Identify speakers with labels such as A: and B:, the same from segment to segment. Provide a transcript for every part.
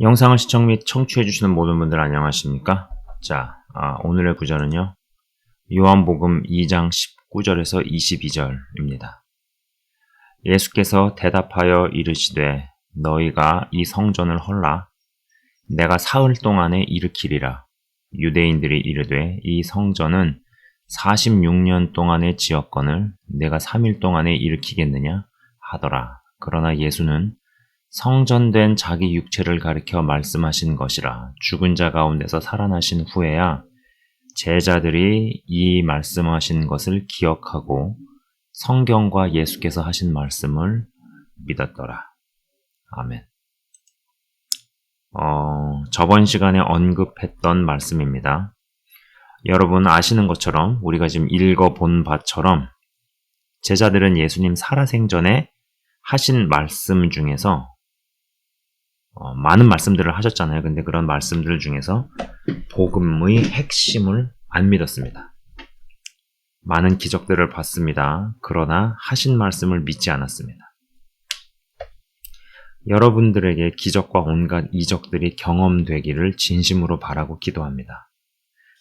A: 영상을 시청 및 청취해주시는 모든 분들 안녕하십니까? 자, 오늘의 구절은요. 요한복음 2장 19절에서 22절입니다. 예수께서 대답하여 이르시되 너희가 이 성전을 헐라 내가 사흘 동안에 일으키리라. 유대인들이 이르되 이 성전은 46년 동안에 지었거늘 내가 3일 동안에 일으키겠느냐 하더라. 그러나 예수는 성전된 자기 육체를 가리켜 말씀하신 것이라. 죽은 자 가운데서 살아나신 후에야 제자들이 이 말씀하신 것을 기억하고 성경과 예수께서 하신 말씀을 믿었더라. 아멘. 저번 시간에 언급했던 말씀입니다. 여러분 아시는 것처럼 우리가 지금 읽어본 바처럼 제자들은 예수님 살아생전에 하신 말씀 중에서 많은 말씀들을 하셨잖아요. 근데 그런 말씀들 중에서 복음의 핵심을 안 믿었습니다. 많은 기적들을 봤습니다. 그러나 하신 말씀을 믿지 않았습니다. 여러분들에게 기적과 온갖 이적들이 경험되기를 진심으로 바라고 기도합니다.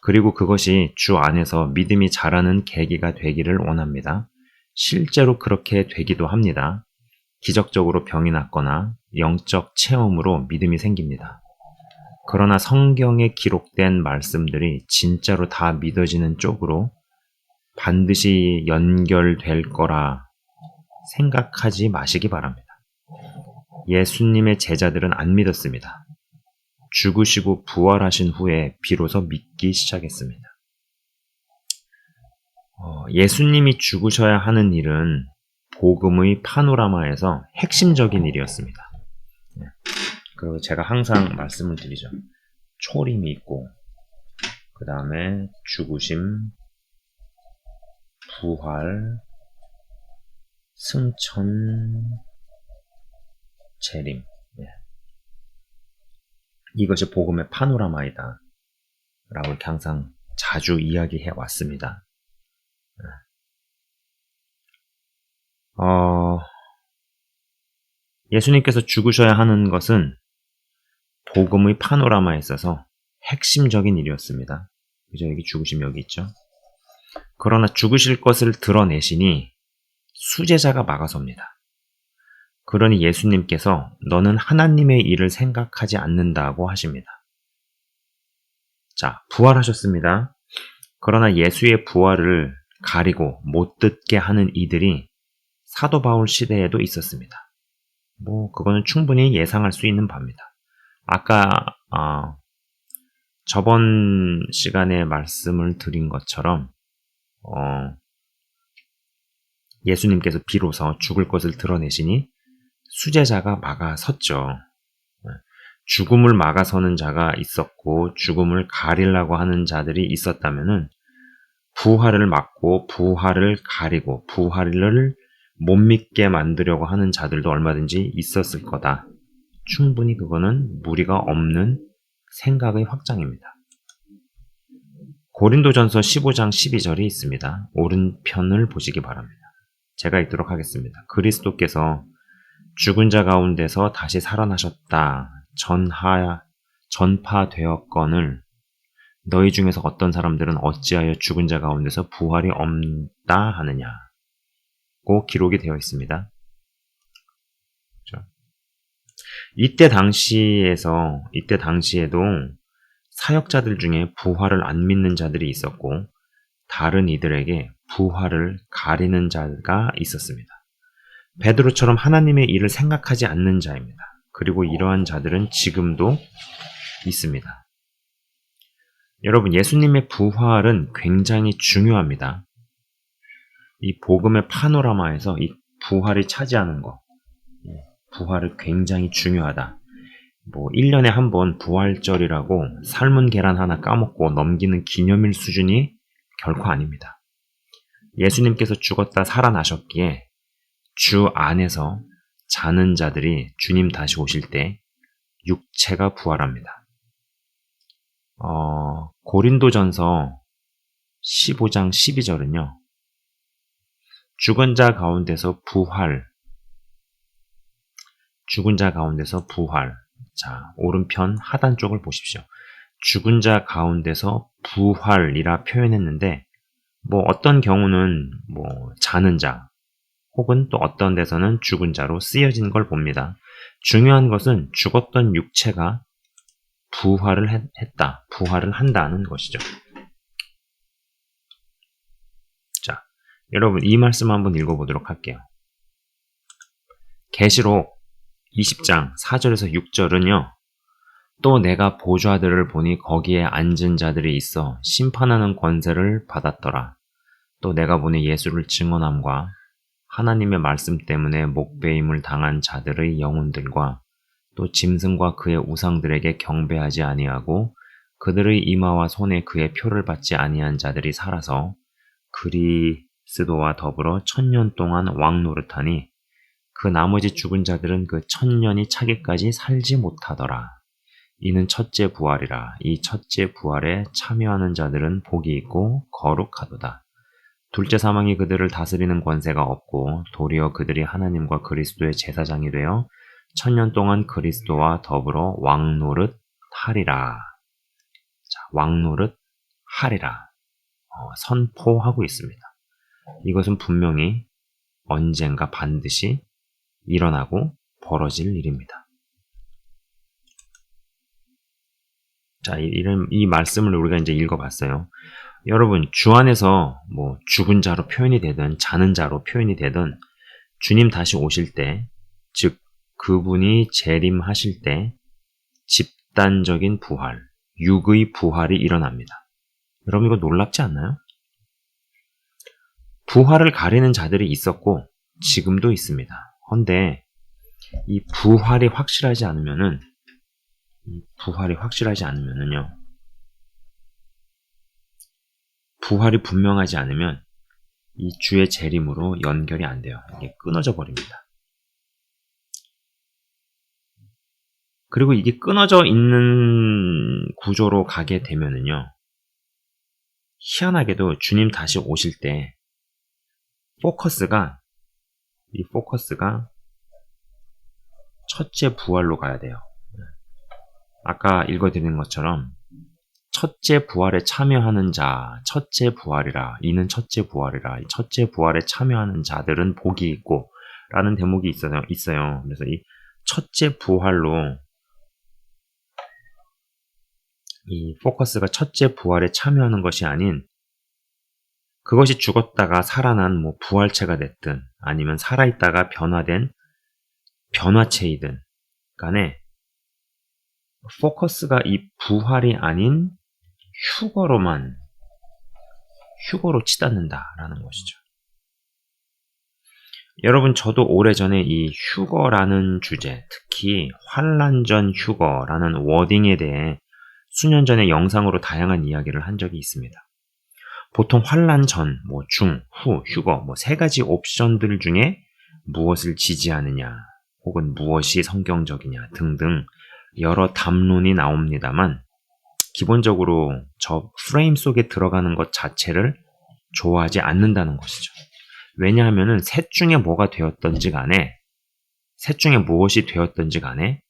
A: 그리고 그것이 주 안에서 믿음이 자라는 계기가 되기를 원합니다. 실제로 그렇게 되기도 합니다. 기적적으로 병이 낫거나 영적 체험으로 믿음이 생깁니다. 그러나 성경에 기록된 말씀들이 진짜로 다 믿어지는 쪽으로 반드시 연결될 거라 생각하지 마시기 바랍니다. 예수님의 제자들은 안 믿었습니다. 죽으시고 부활하신 후에 비로소 믿기 시작했습니다. 예수님이 죽으셔야 하는 일은 복음의 파노라마에서 핵심적인 일이었습니다. 그리고 제가 항상 말씀을 드리죠. 초림이 있고 그 다음에 죽으심, 부활, 승천, 재림. 이것이 복음의 파노라마이다 라고 이렇게 항상 자주 이야기해 왔습니다. 예수님께서 죽으셔야 하는 것은 복음의 파노라마에 있어서 핵심적인 일이었습니다. 그죠? 여기 죽으심 여기 있죠. 그러나 죽으실 것을 드러내시니 수제자가 막아섭니다. 그러니 예수님께서 너는 하나님의 일을 생각하지 않는다고 하십니다. 자, 부활하셨습니다. 그러나 예수의 부활을 가리고 못 듣게 하는 이들이 사도 바울 시대에도 있었습니다. 그거는 충분히 예상할 수 있는 바입니다. 아까 저번 시간에 말씀을 드린 것처럼 예수님께서 비로소 죽을 것을 드러내시니 수제자가 막아섰죠. 죽음을 막아서는 자가 있었고 죽음을 가리려고 하는 자들이 있었다면은 부활을 막고 부활을 가리고 부활을 못 믿게 만들려고 하는 자들도 얼마든지 있었을 거다. 충분히 그거는 무리가 없는 생각의 확장입니다. 고린도전서 15장 12절이 있습니다. 오른편을 보시기 바랍니다. 제가 읽도록 하겠습니다. 그리스도께서 죽은 자 가운데서 다시 살아나셨다. 전파되었거늘 너희 중에서 어떤 사람들은 어찌하여 죽은 자 가운데서 부활이 없다 하느냐. 고 기록이 되어 있습니다. 그렇죠? 이때 당시에도 사역자들 중에 부활을 안 믿는 자들이 있었고 다른 이들에게 부활을 가리는 자가 있었습니다. 베드로처럼 하나님의 일을 생각하지 않는 자입니다. 그리고 이러한 자들은 지금도 있습니다. 여러분, 예수님의 부활은 굉장히 중요합니다. 이 복음의 파노라마에서 이 부활이 차지하는 거, 부활은 굉장히 중요하다. 1년에 한 번 부활절이라고 삶은 계란 하나 까먹고 넘기는 기념일 수준이 결코 아닙니다. 예수님께서 죽었다 살아나셨기에 주 안에서 자는 자들이 주님 다시 오실 때 육체가 부활합니다. 고린도전서 15장 12절은요. 죽은 자 가운데서 부활, 자, 오른편 하단 쪽을 보십시오. 죽은 자 가운데서 부활이라 표현했는데 뭐 어떤 경우는 뭐 자는 자 혹은 또 어떤 데서는 죽은 자로 쓰여진 걸 봅니다. 중요한 것은 죽었던 육체가 부활을 했다, 부활을 한다는 것이죠. 자, 여러분 이 말씀 한번 읽어보도록 할게요. 계시록 20장 4절에서 6절은요. 또 내가 보좌들을 보니 거기에 앉은 자들이 있어 심판하는 권세를 받았더라. 또 내가 보니 예수를 증언함과 하나님의 말씀 때문에 목배임을 당한 자들의 영혼들과 또 짐승과 그의 우상들에게 경배하지 아니하고 그들의 이마와 손에 그의 표를 받지 아니한 자들이 살아서 그리스도와 더불어 1000년 동안 왕노릇하니 그 나머지 죽은 자들은 그 1000년이 차기까지 살지 못하더라. 이는 첫째 부활이라. 이 첫째 부활에 참여하는 자들은 복이 있고 거룩하도다. 둘째 사망이 그들을 다스리는 권세가 없고 도리어 그들이 하나님과 그리스도의 제사장이 되어 1000년 동안 그리스도와 더불어 왕노릇 하리라. 자, 왕노릇 하리라. 선포하고 있습니다. 이것은 분명히 언젠가 반드시 일어나고 벌어질 일입니다. 자, 이 말씀을 우리가 이제 읽어봤어요. 여러분, 주 안에서 뭐 죽은 자로 표현이 되든 자는 자로 표현이 되든 주님 다시 오실 때, 즉 그분이 재림하실 때 집단적인 부활, 육의 부활이 일어납니다. 여러분 이거 놀랍지 않나요? 부활을 가리는 자들이 있었고 지금도 있습니다. 헌데 이 부활이 확실하지 않으면은요, 부활이 분명하지 않으면 이 주의 재림으로 연결이 안 돼요. 이게 끊어져 버립니다. 그리고 이게 끊어져 있는 구조로 가게 되면은요, 희한하게도 주님 다시 오실 때 이 포커스가 첫째 부활로 가야 돼요. 아까 읽어드린 것처럼 첫째 부활에 참여하는 자, 첫째 부활이라, 이는 첫째 부활이라, 이 첫째 부활에 참여하는 자들은 복이 있고 라는 대목이 있어요. 그래서 이 첫째 부활로 이 포커스가 첫째 부활에 참여하는 것이 아닌 그것이 죽었다가 살아난 뭐 부활체가 됐든 아니면 살아있다가 변화된 변화체이든 간에 포커스가 이 부활이 아닌 휴거로 치닫는다라는 것이죠. 여러분, 저도 오래전에 이 휴거라는 주제, 특히 환란 전 휴거라는 워딩에 대해 수년 전에 영상으로 다양한 이야기를 한 적이 있습니다. 보통 환란 전, 뭐 중, 후, 휴거, 뭐 세 가지 옵션들 중에 무엇을 지지하느냐, 혹은 무엇이 성경적이냐 등등 여러 담론이 나옵니다만 기본적으로 저 프레임 속에 들어가는 것 자체를 좋아하지 않는다는 것이죠. 왜냐하면은 셋 중에 뭐가 되었던지 간에, 셋 중에 무엇이 되었던지 간에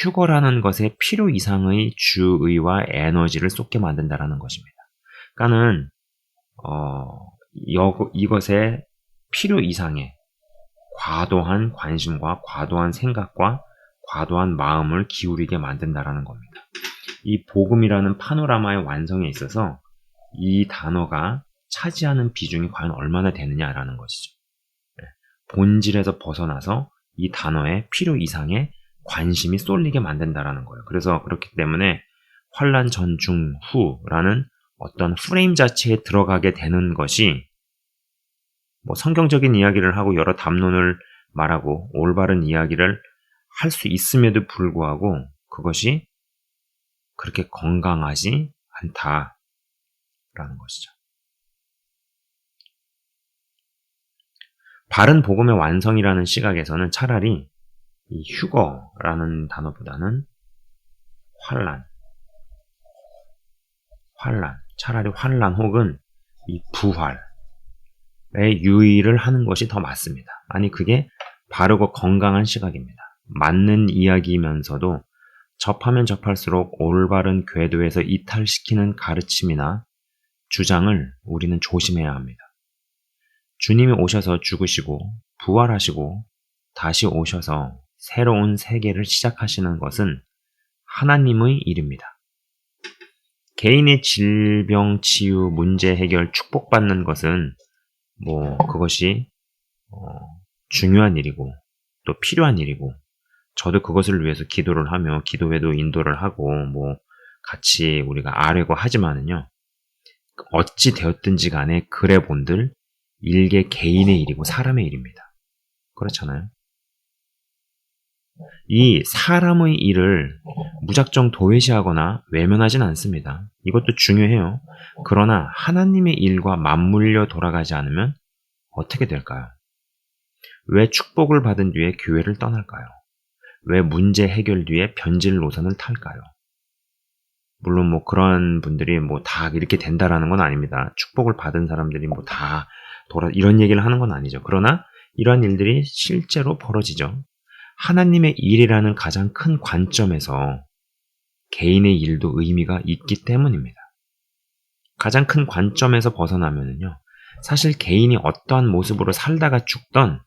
A: 휴거라는 것에 필요 이상의 주의와 에너지를 쏟게 만든다라는 것입니다. 그러니까는 이것에 필요 이상의 과도한 관심과 과도한 생각과 과도한 마음을 기울이게 만든다라는 겁니다. 이 복음이라는 파노라마의 완성에 있어서 이 단어가 차지하는 비중이 과연 얼마나 되느냐라는 것이죠. 본질에서 벗어나서 이 단어에 필요 이상의 관심이 쏠리게 만든다라는 거예요. 그래서 그렇기 때문에 환란 전, 중, 후라는 어떤 프레임 자체에 들어가게 되는 것이 뭐 성경적인 이야기를 하고 여러 담론을 말하고 올바른 이야기를 할 수 있음에도 불구하고 그것이 그렇게 건강하지 않다라는 것이죠. 바른 복음의 완성이라는 시각에서는 차라리 이 휴거라는 단어보다는 차라리 환란 혹은 이 부활에 유의를 하는 것이 더 맞습니다. 아니, 그게 바르고 건강한 시각입니다. 맞는 이야기이면서도 접하면 접할수록 올바른 궤도에서 이탈시키는 가르침이나 주장을 우리는 조심해야 합니다. 주님이 오셔서 죽으시고 부활하시고 다시 오셔서 새로운 세계를 시작하시는 것은 하나님의 일입니다. 개인의 질병 치유, 문제 해결, 축복받는 것은 그것이 중요한 일이고 또 필요한 일이고 저도 그것을 위해서 기도를 하며 기도회도 인도를 하고 같이 우리가 아뢰고 하지만은요. 어찌 되었든지 간에 그래 본들 일개 개인의 일이고 사람의 일입니다. 그렇잖아요. 이 사람의 일을 무작정 도외시하거나 외면하진 않습니다. 이것도 중요해요. 그러나 하나님의 일과 맞물려 돌아가지 않으면 어떻게 될까요? 왜 축복을 받은 뒤에 교회를 떠날까요? 왜 문제 해결 뒤에 변질 노선을 탈까요? 물론 그런 분들이 다 이렇게 된다라는 건 아닙니다. 축복을 받은 사람들이 다 이런 얘기를 하는 건 아니죠. 그러나 이러한 일들이 실제로 벌어지죠. 하나님의 일이라는 가장 큰 관점에서 개인의 일도 의미가 있기 때문입니다. 가장 큰 관점에서 벗어나면은요, 사실 개인이 어떠한 모습으로 살다가 죽던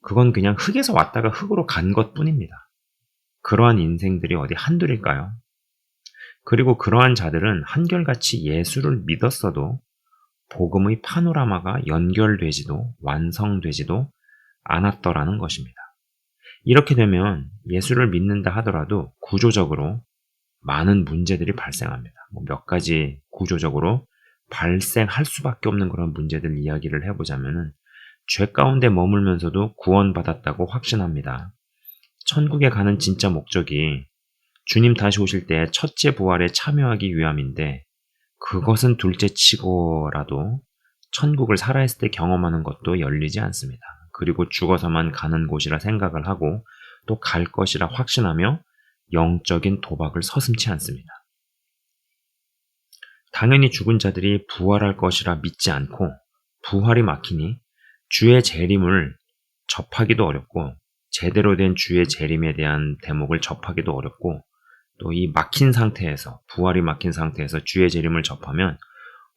A: 그건 그냥 흙에서 왔다가 흙으로 간 것뿐입니다. 그러한 인생들이 어디 한둘일까요? 그리고 그러한 자들은 한결같이 예수를 믿었어도 복음의 파노라마가 연결되지도 완성되지도 않았더라는 것입니다. 이렇게 되면 예수를 믿는다 하더라도 구조적으로 많은 문제들이 발생합니다. 몇 가지 구조적으로 발생할 수밖에 없는 그런 문제들 이야기를 해보자면은 죄 가운데 머물면서도 구원받았다고 확신합니다. 천국에 가는 진짜 목적이 주님 다시 오실 때 첫째 부활에 참여하기 위함인데 그것은 둘째치고라도 천국을 살아있을 때 경험하는 것도 열리지 않습니다. 그리고 죽어서만 가는 곳이라 생각을 하고 또 갈 것이라 확신하며 영적인 도박을 서슴지 않습니다. 당연히 죽은 자들이 부활할 것이라 믿지 않고 부활이 막히니 주의 재림을 접하기도 어렵고 제대로 된 주의 재림에 대한 대목을 접하기도 어렵고 또 이 막힌 상태에서 부활이 막힌 상태에서 주의 재림을 접하면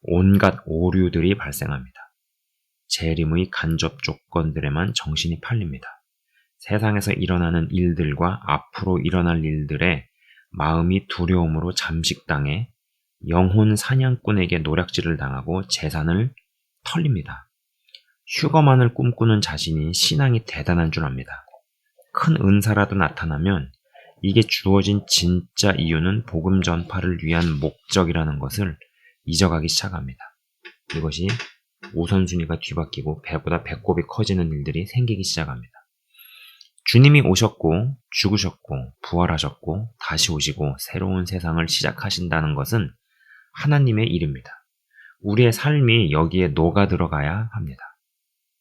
A: 온갖 오류들이 발생합니다. 재림의 간접 조건들에만 정신이 팔립니다. 세상에서 일어나는 일들과 앞으로 일어날 일들에 마음이 두려움으로 잠식당해 영혼 사냥꾼에게 노략질을 당하고 재산을 털립니다. 휴거만을 꿈꾸는 자신이 신앙이 대단한 줄 압니다. 큰 은사라도 나타나면 이게 주어진 진짜 이유는 복음 전파를 위한 목적이라는 것을 잊어가기 시작합니다. 이것이 우선순위가 뒤바뀌고 배보다 배꼽이 커지는 일들이 생기기 시작합니다. 주님이 오셨고 죽으셨고 부활하셨고 다시 오시고 새로운 세상을 시작하신다는 것은 하나님의 일입니다. 우리의 삶이 여기에 녹아 들어가야 합니다.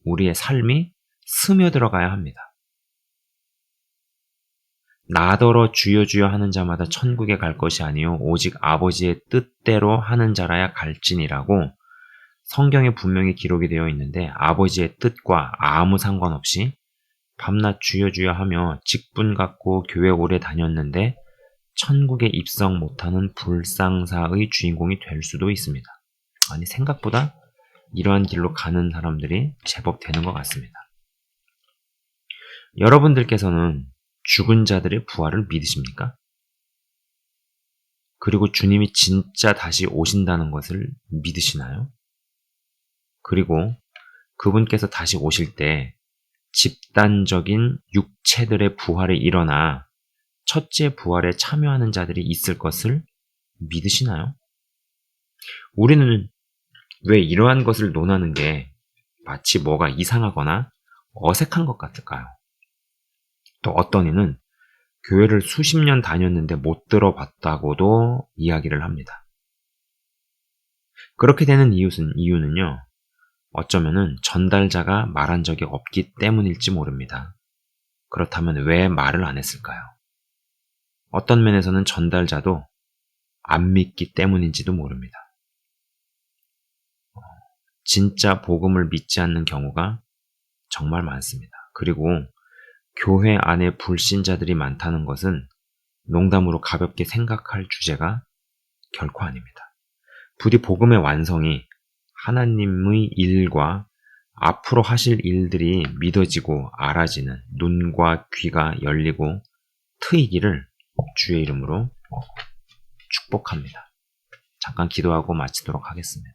A: 우리의 삶이 스며들어가야 합니다. 나더러 주여 주여 하는 자마다 천국에 갈 것이 아니요 오직 아버지의 뜻대로 하는 자라야 갈지니라고 성경에 분명히 기록이 되어 있는데 아버지의 뜻과 아무 상관없이 밤낮 주여 주여 하며 직분 갖고 교회 오래 다녔는데 천국에 입성 못하는 불상사의 주인공이 될 수도 있습니다. 아니 생각보다 이러한 길로 가는 사람들이 제법 되는 것 같습니다. 여러분들께서는 죽은 자들의 부활을 믿으십니까? 그리고 주님이 진짜 다시 오신다는 것을 믿으시나요? 그리고 그분께서 다시 오실 때 집단적인 육체들의 부활이 일어나 첫째 부활에 참여하는 자들이 있을 것을 믿으시나요? 우리는 왜 이러한 것을 논하는 게 마치 뭐가 이상하거나 어색한 것 같을까요? 또 어떤 이는 교회를 수십 년 다녔는데 못 들어봤다고도 이야기를 합니다. 그렇게 되는 이유는요, 어쩌면은 전달자가 말한 적이 없기 때문일지 모릅니다. 그렇다면 왜 말을 안 했을까요? 어떤 면에서는 전달자도 안 믿기 때문인지도 모릅니다. 진짜 복음을 믿지 않는 경우가 정말 많습니다. 그리고 교회 안에 불신자들이 많다는 것은 농담으로 가볍게 생각할 주제가 결코 아닙니다. 부디 복음의 완성이 하나님의 일과 앞으로 하실 일들이 믿어지고 알아지는 눈과 귀가 열리고 트이기를 주의 이름으로 축복합니다. 잠깐 기도하고 마치도록 하겠습니다.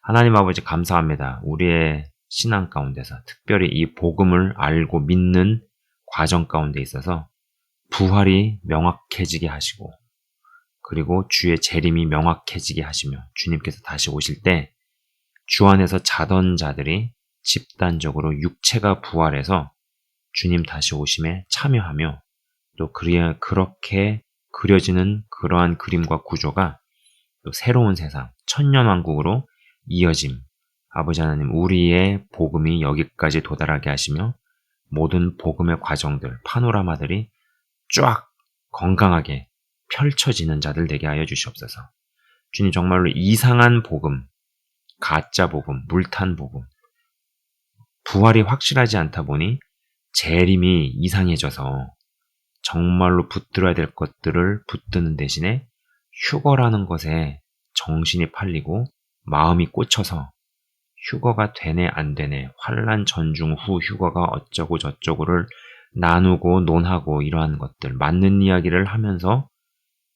A: 하나님 아버지 감사합니다. 우리의 신앙 가운데서 특별히 이 복음을 알고 믿는 과정 가운데 있어서 부활이 명확해지게 하시고 그리고 주의 재림이 명확해지게 하시며 주님께서 다시 오실 때 주 안에서 자던 자들이 집단적으로 육체가 부활해서 주님 다시 오심에 참여하며 또 그렇게 그려지는 그러한 그림과 구조가 또 새로운 세상, 천년왕국으로 이어짐. 아버지 하나님, 우리의 복음이 여기까지 도달하게 하시며 모든 복음의 과정들, 파노라마들이 쫙 건강하게 펼쳐지는 자들 되게 하여 주시옵소서. 주님 정말로 이상한 복음, 가짜 복음, 물탄 복음, 부활이 확실하지 않다 보니 재림이 이상해져서 정말로 붙들어야 될 것들을 붙드는 대신에 휴거라는 것에 정신이 팔리고 마음이 꽂혀서 휴거가 되네 안 되네 환난 전중 후 휴거가 어쩌고 저쩌고를 나누고 논하고 이러한 것들 맞는 이야기를 하면서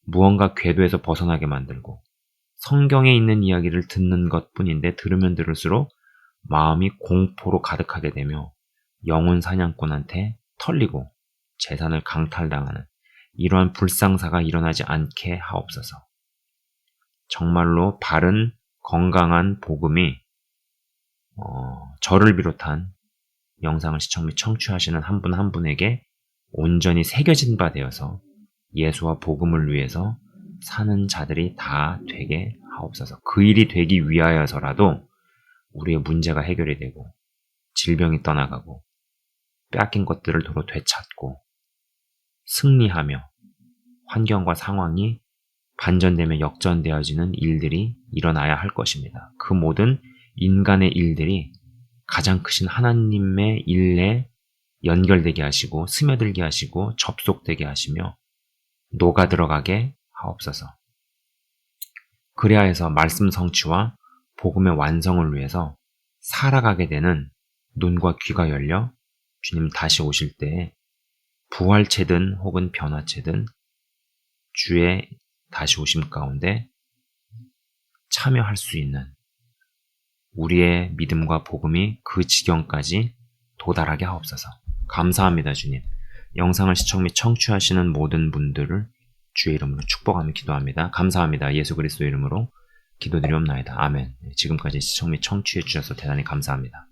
A: 무언가 궤도에서 벗어나게 만들고 성경에 있는 이야기를 듣는 것뿐인데 들으면 들을수록 마음이 공포로 가득하게 되며 영혼 사냥꾼한테 털리고 재산을 강탈당하는 이러한 불상사가 일어나지 않게 하옵소서. 정말로 바른 건강한 복음이 저를 비롯한 영상을 시청 및 청취하시는 한 분 한 분에게 온전히 새겨진 바 되어서 예수와 복음을 위해서 사는 자들이 다 되게 하옵소서. 그 일이 되기 위하여서라도 우리의 문제가 해결이 되고 질병이 떠나가고 빼앗긴 것들을 도로 되찾고 승리하며 환경과 상황이 반전되며 역전되어지는 일들이 일어나야 할 것입니다. 그 모든 인간의 일들이 가장 크신 하나님의 일에 연결되게 하시고 스며들게 하시고 접속되게 하시며 녹아 들어가게 하옵소서. 그래야 해서 말씀 성취와 복음의 완성을 위해서 살아가게 되는 눈과 귀가 열려 주님 다시 오실 때 부활체든 혹은 변화체든 주의 다시 오심 가운데 참여할 수 있는 우리의 믿음과 복음이 그 지경까지 도달하게 하옵소서. 감사합니다, 주님. 영상을 시청 및 청취하시는 모든 분들을 주의 이름으로 축복하며 기도합니다. 감사합니다. 예수 그리스도 이름으로 기도드리옵나이다. 아멘. 지금까지 시청 및 청취해 주셔서 대단히 감사합니다.